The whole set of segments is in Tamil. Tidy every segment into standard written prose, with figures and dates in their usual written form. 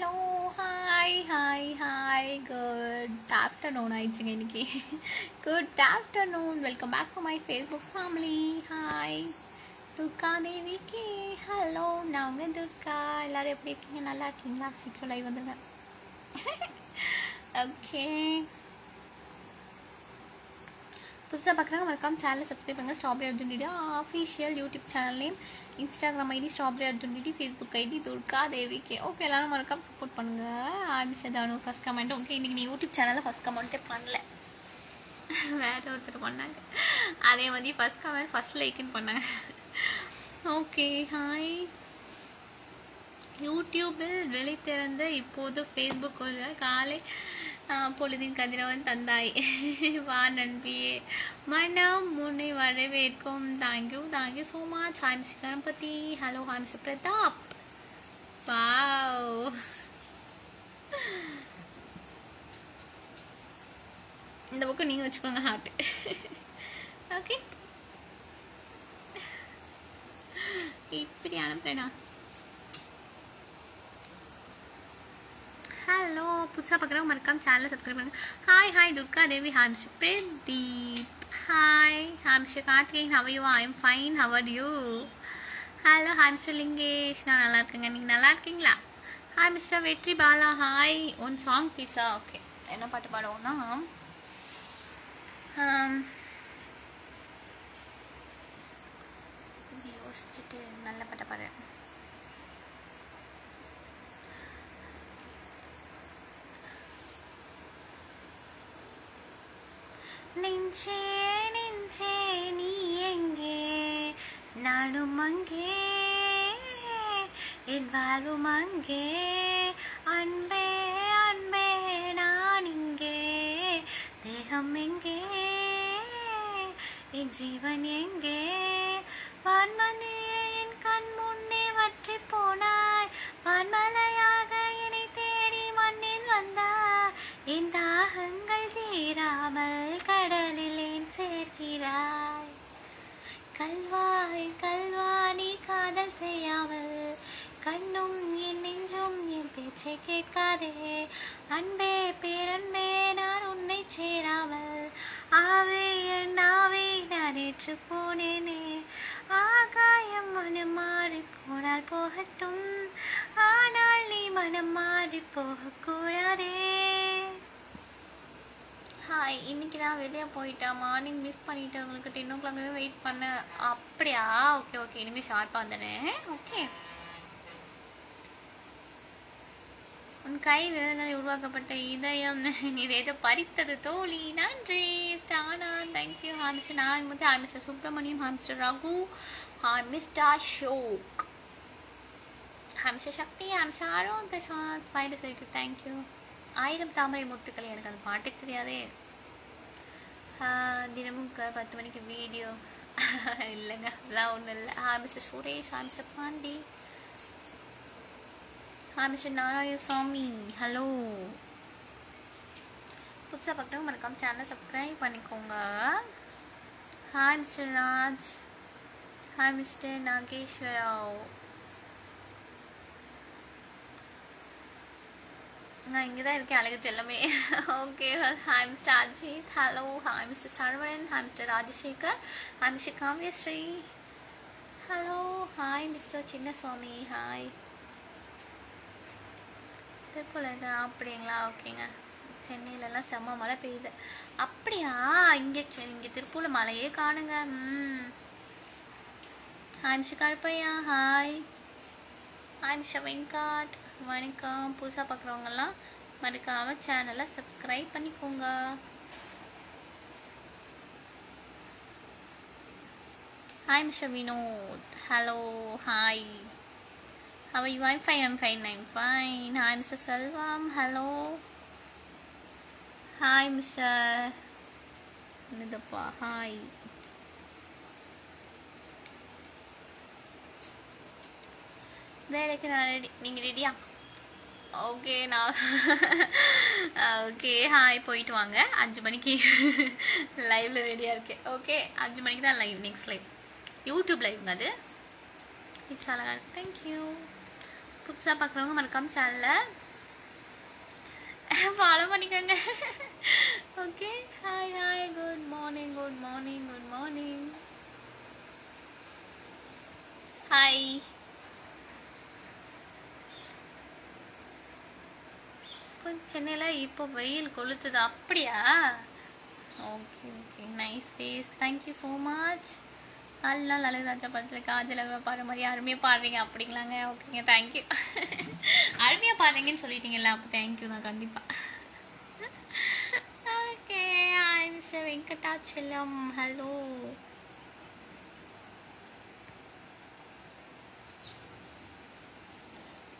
ஹலோ ஹாய் குட் ஆஃப்டர்நூன் ஆயிடுச்சுங்க இன்னைக்கு. Good afternoon, welcome back to my Facebook family. Hi Durga தேவிக்கு ஹலோ. நான் உங்கள் துர்கா. எல்லோரும் எப்படி இருக்கீங்க? நல்லா இருக்கீங்களா? சீக்கிரம் லைவ் வந்துடுங்க. ஓகே, புதுசாக பார்க்குறாங்க மறக்காம சேனலை சப்ஸ்கிரைப் பண்ணுங்கள். Strawberry Arjun DD official YouTube channel name, Instagram ID strawberry Arjun DD, Facebook ID Durga தேவிக்கு. ஓகே, எல்லாரும் மறக்காம சப்போர்ட் பண்ணுங்கள். ஆமிஷதானு ஃபஸ்ட் கமெண்ட். ஓகே, இன்றைக்கி நீ யூடியூப் சேனலில் ஃபஸ்ட் கமெண்ட்டே பண்ணல, வேறு ஒருத்தர் பண்ணாங்க. அதே மாதிரி ஃபஸ்ட் கமெண்ட் ஃபஸ்ட் லைக்குன்னு பண்ணாங்க. Okay hi. யூடியூபில் வெளி திறந்த இப்போது ஃபேஸ்புக்கில் காலை பொழுதின் கதிரவன் தந்தாய் வா நண்பியே, மனம் முன்னை வரவேற்கும். Thank you so much. Hi mister Ganapathi. Hello hi mister Prathap. Wow, இந்த பக்கம் நீங்கள் வச்சுக்கோங்க ஹார்ட். ஓகே, இப்படி அனுப்புறேண்ணா. ஹலோ, புதுசாக பார்க்குறவங்க மறக்காம சேனலை சப்ஸ்கிரைப் பண்ணுங்க. Hi Durga Devi. Hi mister Pradeep. Hi mister Karthikeyan. How you? I am fine. How are you? Hello hi mister Lingesh. நான் நல்லா இருக்கேங்க, நீங்கள் நல்லா இருக்கீங்களா? Hi mister Vetri Bala. Hi, one song ப்ளீஸா? ஓகே, என்ன பாட்டு பாடுவோம்னா யோசிச்சுட்டு நல்ல பாட்டை பாடுறேன். நெஞ்சே நெஞ்சே நீ எங்கே, நானும் அங்கே, என் வாழ்வும் அங்கே, அன்பே அன்பே நான் இங்கே, தேகம் எங்கே, என் ஜீவன் எங்கே, வான்மனே என் கண் முன்னே வற்றி போனாய், வான்மலையாக என்னை தேடி மண்ணில் வந்தாய், என் தாகங்கள் தீராமல் கடலில் ஏன் சேர்க்கிறாய், கல்வாய் கல்வாணி காதல் செய்யாமல் கண்ணும் என் நெஞ்சும் என் பேச்சை கேட்காதே, அன்பே பேரன்பே நான் உன்னை சேராமல் ஆவே என் ஆவே நான் ஏற்று போனேனே, ஆகாயம் மனம் மாறி போனால் போகட்டும், ஆனால் நீ மனம் மாறி போகக்கூடாதே. ஹாய், இன்றைக்கி தான் வெளியே போயிட்டேன், மார்னிங் மிஸ் பண்ணிவிட்டேன், உங்களுக்கு 10 o'clock வெயிட் பண்ணேன். அப்படியா? ஓகே இனிமேல் ஷார்ப்பாக வந்துடுறேன். ஓகே, உன் கை விரலால் உருவாக்கப்பட்ட இதயம் இதேதோ பறித்தது தோழி. நன்றி ஸ்டானா, thank you. Hi mister Nagamurthy. Hi mister Subramaniam. Hi mister Raghu. Hi mister Ashok. Hi mister Sakthi. Hi mister Arun Prasad. Smiley cycle, thank you. 1000 தாமரை முத்துக்கள். எனக்கு அந்த பாட்டே தெரியாதே. தினமும் 10 மணிக்கு வீடியோ இல்லைங்க, அதெல்லாம் ஒன்றும் இல்லை. Hi mister Suresh. Hi mister Pandi. Hi mister Narayanasamy. Hello, புதுசாக பார்க்குறவங்க மறக்காம சேனலை சப்ஸ்கிரைப் பண்ணிக்கோங்க. Hi mister Raj. Hi mister Nageswararao. நான் இங்கே தான் இருக்கேன் அழகு செல்லமே. Okay, hi mister Ajith. Hello hi mister Saravanan. Hi mister Rajasekar. Hi mister Kavyasri. Hello hi mister Chinnaswamy. Hi. திருப்பூர்ல அப்படிங்களா? ஓகேங்க. சென்னையிலலாம் செம்ம மழை பெய்யுது. அப்படியா? இங்கே திருப்பூரில் மழையே காணுங்க. Hi mister Karuppaiya. Hi mister Venkat. வணக்கம். புதுசாக பார்க்குறவங்கலாம் மறக்காமல் சேனலை சப்ஸ்கிரைப் பண்ணிக்கோங்க. Hi mister Vinoth. Hello hi. How are you? I'm fine. Hi Mr. Selvam. Hello. Hi Mr. Nidappa. Hi. வேலைக்கு நான் ரெடி, நீங்கள் ரெடியா? ஓகே, நான் ஓகே ஹாய், போயிட்டு வாங்க. 5 மணிக்கு லைவில் ரெடியாக இருக்கேன். ஓகே, 5 மணிக்கு தான் லைவ், நெக்ஸ்ட் லைவ் யூடியூப் லைவ்ங்க அது. டிப்ஸ் அழகாக இருக்கு. தேங்க்யூ. புதுசாக பார்க்குறவங்க மறக்காம சேனலை ஃபாலோ பண்ணிக்கோங்க. Okay, hi hi, good morning good morning good morning. Hi. சென்னையில் இப்போ வெயில் கொளுத்துது. அப்படியா? Okay okay, nice face, thank you so much. நல்லா லலிதாஜா படத்தில் காஜல் பாடுற மாதிரி அருமையாக பாடுறீங்க. அப்படிங்களாங்க? ஓகேங்க, தேங்க்யூ. அருமையாக பாடுறீங்கன்னு சொல்லிட்டீங்கல்ல, அப்போ தேங்க்யூ தான் கண்டிப்பாக. Okay, hi mister Venkatachalam, hello.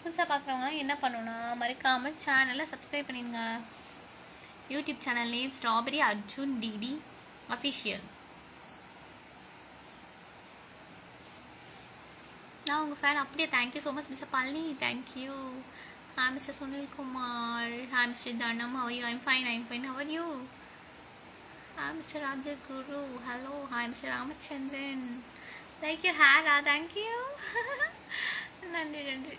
புதுசாக பார்க்குறவங்க என்ன பண்ணணும்னா மறக்காமல் சேனலை சப்ஸ்கிரைப் பண்ணிடுங்க. YouTube channel name strawberry Arjun DD official. நான் உங்கள் ஃபேன். அப்படியே thank you so much mister Palani, thank you. Hi mister Sunilkumar, hi mister Dhanam, how you? I'm fine, how are you? Hi mister Rajaguru, hello. Hi mister Ramachandran, like you ஹேரா, தேங்க்யூ. நன்றி நன்றி.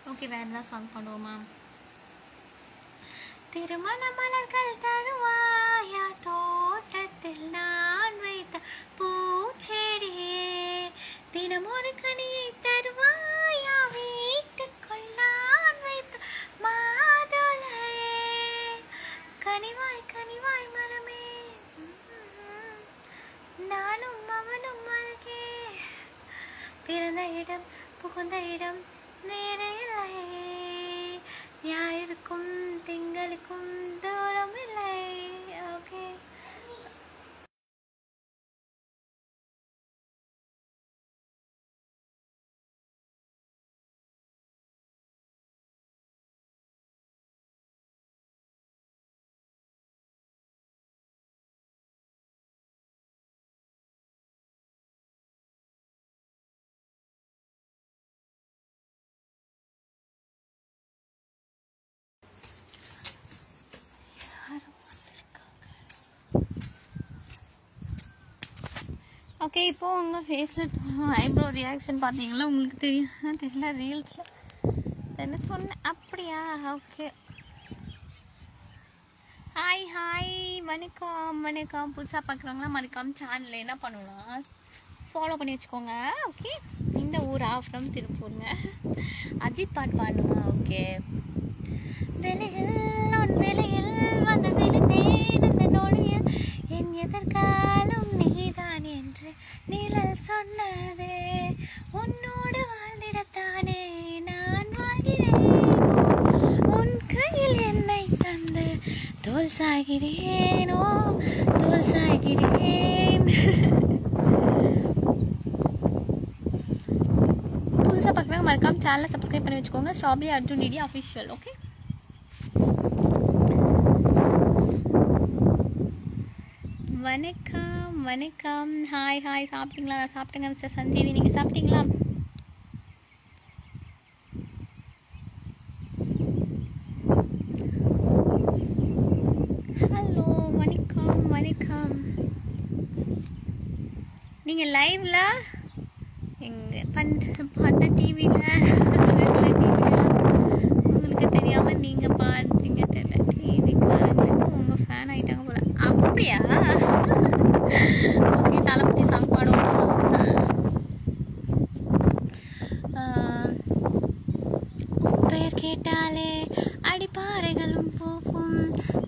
ஓகே, வேறு ஏதாவது சாங் பண்ணுவோமா? திருமண மலர்கள் தருவாயா, தோட்டத்தில் நான் வைத்த பூச்செடியே, தினம் ஒரு கனியை தருவாயா, வீட்டுக்குள் நான் வைத்த மாதுளையே, கனிவாய் கனிவாய் மரமே, நானும் அவனும் அழகே, பிறந்த இடம் புகுந்த இடம் நேரே இல்லை, ஞாயிறுக்கும் திங்களுக்கும் தூரம் இல்லை. Okay, okay. இப்போது உங்கள் ஃபேஸில் ஐப்ரோ ரியாக்ஷன் பார்த்தீங்களா? உங்களுக்கு தெரியும் தெரியல, ரீல்ஸில் என்ன சொன்னேன். அப்படியா? ஓகே, ஹாய் ஹாய், வணக்கம் வணக்கம். புதுசாக பார்க்குறவங்களா மறக்காம சேனலில் என்ன பண்ணணும்னா ஃபாலோ பண்ணி வச்சுக்கோங்க. ஓகே, இந்த ஊர் ஆஃப்ரம் திருப்பூருங்க. அஜித் பாட்டு பாடணுமா? ஓகே. வெளியில் உன் வெளியில் வந்து விழுந்தேன் அந்த நொடியில், என் எதிர்காலம் நீதான் என்று நிழல் சொன்னதே, உன்னோடு வாழ்ந்திடத்தானே நான் வாழ்கிறேன், உன் கையில் என்னை தந்து தோல் சாகிறேனோ தோல் சாகிறேன். புதுசாக பார்க்குறாங்க மறக்காம சேனலை சப்ஸ்கிரைப் பண்ணி வச்சுக்கோங்க. Strawberry Arjun DD official. Okay, வணக்கம் வணக்கம், ஹாய் ஹாய். சாப்பிட்டீங்களா? நான் சாப்பிட்டேங்க மிஸ்டர் சஞ்சீவி, நீங்கள் சாப்பிட்டீங்களா? ஹலோ, வணக்கம் வணக்கம். நீங்கள் லைவில் எங்கே பார்த்த டிவியில் உங்களுக்கு தெரியாமல் நீங்கள் பாடுறீங்க தெரியல. டிவிக்காரங்களுக்கு உங்கள் ஃபேன் ஆகிட்டாங்க போல. அப்படியா? ஓகே, தளபதி சாங் பாடுவோம். உன் பெயர் கேட்டாலே அடிப்பாறைகளும் பூப்பும்,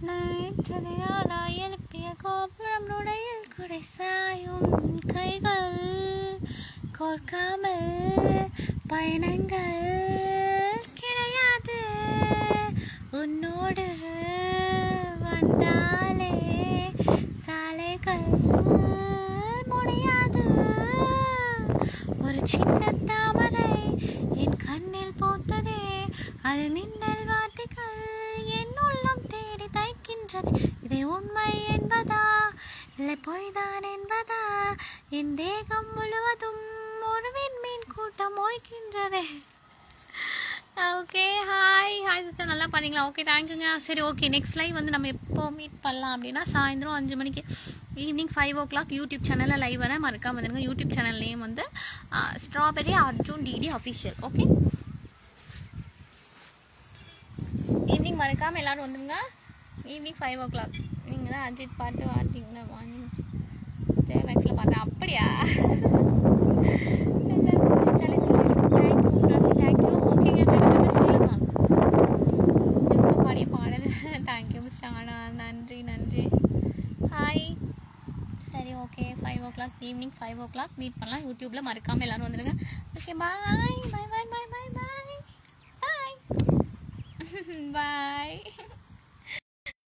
நான் எழுப்பிய கோபுரம் நுடையில் குடை சாயும், கைகள் கோர்க்காமல் பயணங்கள் கிடையாது, உன்னோடு வந்தாலே சாலைகள் முடியாது, ஒரு சின்ன தாமரை என் கண்ணில் போத்ததே, அது மின்னல் வார்த்தைகள் என் உள்ளம் தேடி தைக்கின்றது, இதை உண்மை என்பதா இல்லை பொய்தான் என்பதா, என் தேகம் முழுவதும் ஒரு விண்மீன் கூட்டம் ஓய்கின்றதே. ஓகே, ஹாய் ஹாய் சிஸ்டர், நல்லா பண்ணீங்களா? ஓகே, தேங்க்யூங்க. சரி, ஓகே, நெக்ஸ்ட் லைவ் வந்து நம்ம எப்போ மீட் பண்ணலாம் அப்படின்னா சாயந்தரம் 5 மணிக்கு, ஈவினிங் 5 o'clock யூடியூப் சேனலில் லைவ் வரேன். மறக்காம வந்துடுங்க. யூடியூப் சேனல் நேம் வந்து strawberry Arjun DD official. Okay, evening மறக்காமல் எல்லோரும் வந்துடுங்க. Evening 5 o'clock. நீங்கள் தான் அஜித் பாட்டு வாட்டிங்களா மார்னிங் மேக்ஸில் பார்த்தேன். அப்படியா? சரி தேங்க்யூ தேங்க்யூ. ஓகேங்க சொல்லலாமா? எப்போ பாடிய பாடல் தேங்க்யூ மிஸ்டர் ஆனா. நன்றி நன்றி. ஹாய். சரி okay 5 o'clock evening 5 o'clock meet பண்ணலாம். யூடியூப்பில் மறக்காமல் எல்லோரும் வந்துடுங்க. ஓகே பாய் பாய் பாய் பாய் பாய் பாய் பாய் பாய்.